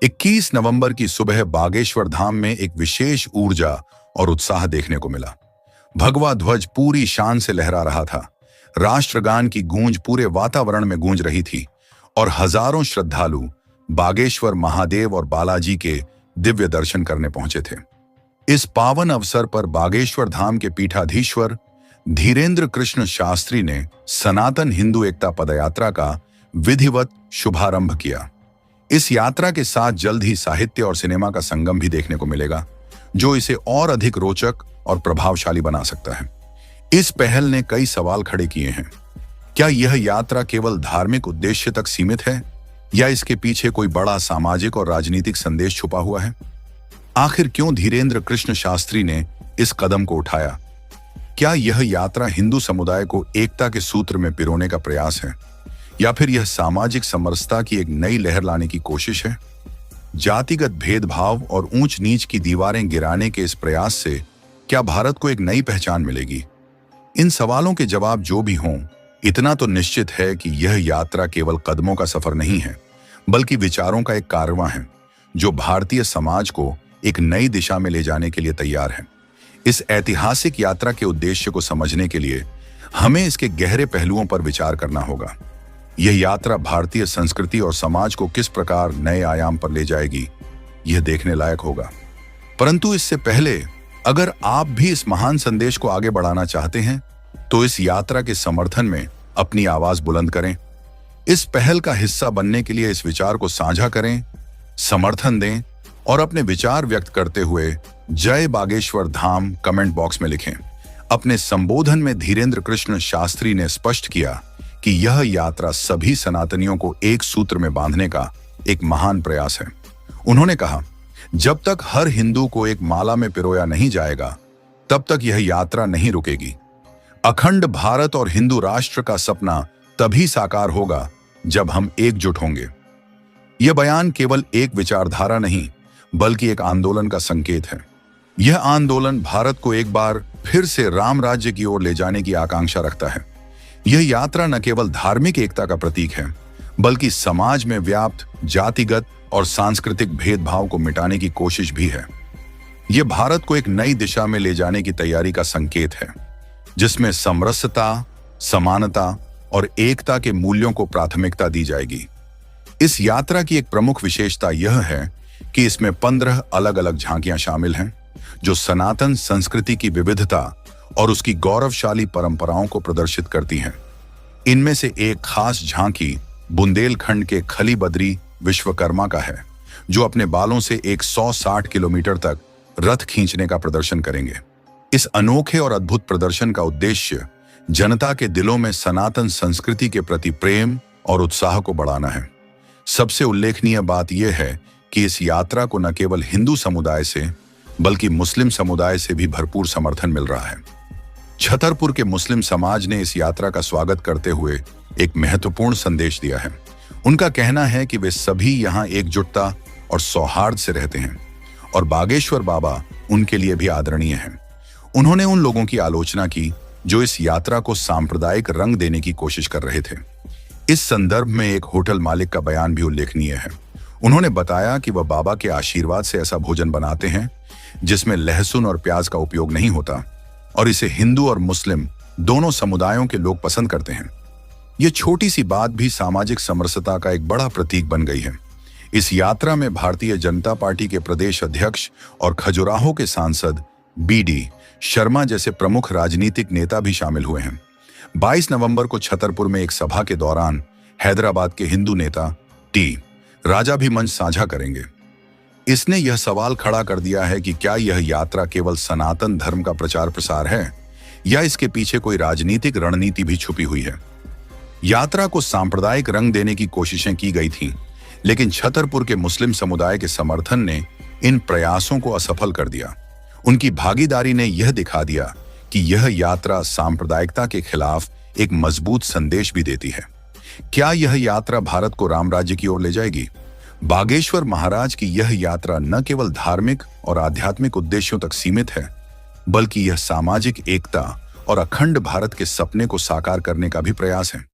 21 नवंबर की सुबह बागेश्वर धाम में एक विशेष ऊर्जा और उत्साह देखने को मिला। भगवा ध्वज पूरी शान से लहरा रहा था। राष्ट्रगान की गूंज पूरे वातावरण में गूंज रही थी और हजारों श्रद्धालु बागेश्वर महादेव और बालाजी के दिव्य दर्शन करने पहुंचे थे। इस पावन अवसर पर बागेश्वर धाम के पीठाधीश्वर धीरेन्द्र कृष्ण शास्त्री ने सनातन हिंदू एकता पदयात्रा का विधिवत शुभारंभ किया। इस यात्रा के साथ जल्द ही साहित्य और सिनेमा का संगम भी देखने को मिलेगा, जो इसे और अधिक रोचक और प्रभावशाली बना सकता है। इस पहल ने कई सवाल खड़े किए हैं। क्या यह यात्रा केवल धार्मिक उद्देश्य तक सीमित है या इसके पीछे कोई बड़ा सामाजिक और राजनीतिक संदेश छुपा हुआ है? आखिर क्यों धीरेन्द्र कृष्ण शास्त्री ने इस कदम को उठाया? क्या यह यात्रा हिंदू समुदाय को एकता के सूत्र में पिरोने का प्रयास है या फिर यह सामाजिक समरसता की एक नई लहर लाने की कोशिश है? जातिगत भेदभाव और ऊंच नीच की दीवारें गिराने के इस प्रयास से क्या भारत को एक नई पहचान मिलेगी? इन सवालों के जवाब जो भी हों, इतना तो निश्चित है कि यह यात्रा केवल कदमों का सफर नहीं है, बल्कि विचारों का एक कारवां है जो भारतीय समाज को एक नई दिशा में ले जाने के लिए तैयार है। इस ऐतिहासिक यात्रा के उद्देश्य को समझने के लिए हमें इसके गहरे पहलुओं पर विचार करना होगा। यह यात्रा भारतीय संस्कृति और समाज को किस प्रकार नए आयाम पर ले जाएगी, यह देखने लायक होगा। परंतु इससे पहले, अगर आप भी इस महान संदेश को आगे बढ़ाना चाहते हैं, तो इस यात्रा के समर्थन में अपनी आवाज बुलंद करें। इस पहल का हिस्सा बनने के लिए इस विचार को साझा करें, समर्थन दें और अपने विचार व्यक्त करते हुए जय बागेश्वर धाम कमेंट बॉक्स में लिखें। अपने संबोधन में धीरेन्द्र कृष्ण शास्त्री ने स्पष्ट किया कि यह यात्रा सभी सनातनियों को एक सूत्र में बांधने का एक महान प्रयास है। उन्होंने कहा, जब तक हर हिंदू को एक माला में पिरोया नहीं जाएगा, तब तक यह यात्रा नहीं रुकेगी। अखंड भारत और हिंदू राष्ट्र का सपना तभी साकार होगा जब हम एकजुट होंगे। यह बयान केवल एक विचारधारा नहीं, बल्कि एक आंदोलन का संकेत है। यह आंदोलन भारत को एक बार फिर से राम राज्य की ओर ले जाने की आकांक्षा रखता है। यह यात्रा न केवल धार्मिक एकता का प्रतीक है, बल्कि समाज में व्याप्त जातिगत और सांस्कृतिक भेदभाव को मिटाने की कोशिश भी है। यह भारत को एक नई दिशा में ले जाने की तैयारी का संकेत है, जिसमें समरसता, समानता और एकता के मूल्यों को प्राथमिकता दी जाएगी। इस यात्रा की एक प्रमुख विशेषता यह है कि इसमें 15 अलग अलग झांकियां शामिल हैं, जो सनातन संस्कृति की विविधता और उसकी गौरवशाली परंपराओं को प्रदर्शित करती हैं। इनमें से एक खास झांकी बुंदेलखंड के खलीबद्री विश्वकर्मा का है, जो अपने बालों से 160 किलोमीटर तक रथ खींचने का प्रदर्शन करेंगे। इस अनोखे और अद्भुत प्रदर्शन का उद्देश्य जनता के दिलों में सनातन संस्कृति के प्रति प्रेम और उत्साह को बढ़ाना है। सबसे उल्लेखनीय बात यह है कि इस यात्रा को न केवल हिंदू समुदाय से, बल्कि मुस्लिम समुदाय से भी भरपूर समर्थन मिल रहा है। छतरपुर के मुस्लिम समाज ने इस यात्रा का स्वागत करते हुए एक महत्वपूर्ण संदेश दिया है। उनका कहना है कि वे सभी यहाँ एकजुटता और सौहार्द से रहते हैं और बागेश्वर बाबा उनके लिए भी आदरणीय हैं। उन्होंने उन लोगों की आलोचना की जो इस यात्रा को सांप्रदायिक रंग देने की कोशिश कर रहे थे। इस संदर्भ में एक होटल मालिक का बयान भी उल्लेखनीय है। उन्होंने बताया कि वह बाबा के आशीर्वाद से ऐसा भोजन बनाते हैं जिसमें लहसुन और प्याज का उपयोग नहीं होता, और इसे हिंदू और मुस्लिम दोनों समुदायों के लोग पसंद करते हैं। यह छोटी सी बात भी सामाजिक समरसता का एक बड़ा प्रतीक बन गई है। इस यात्रा में भारतीय जनता पार्टी के प्रदेश अध्यक्ष और खजुराहो के सांसद BD शर्मा जैसे प्रमुख राजनीतिक नेता भी शामिल हुए हैं। 22 नवंबर को छतरपुर में एक सभा के दौरान हैदराबाद के हिंदू नेता T राजा भी मंच साझा करेंगे। इसने यह सवाल खड़ा कर दिया है कि क्या यह यात्रा केवल सनातन धर्म का प्रचार प्रसार है या इसके पीछे कोई राजनीतिक रणनीति भी छुपी हुई है। यात्रा को सांप्रदायिक रंग देने की कोशिशें की गई थीं, लेकिन छतरपुर के मुस्लिम समुदाय के समर्थन ने इन प्रयासों को असफल कर दिया। उनकी भागीदारी ने यह दिखा दिया कि यह यात्रा सांप्रदायिकता के खिलाफ एक मजबूत संदेश भी देती है। क्या यह यात्रा भारत को राम राज्य की ओर ले जाएगी? बागेश्वर महाराज की यह यात्रा न केवल धार्मिक और आध्यात्मिक उद्देश्यों तक सीमित है, बल्कि यह सामाजिक एकता और अखंड भारत के सपने को साकार करने का भी प्रयास है।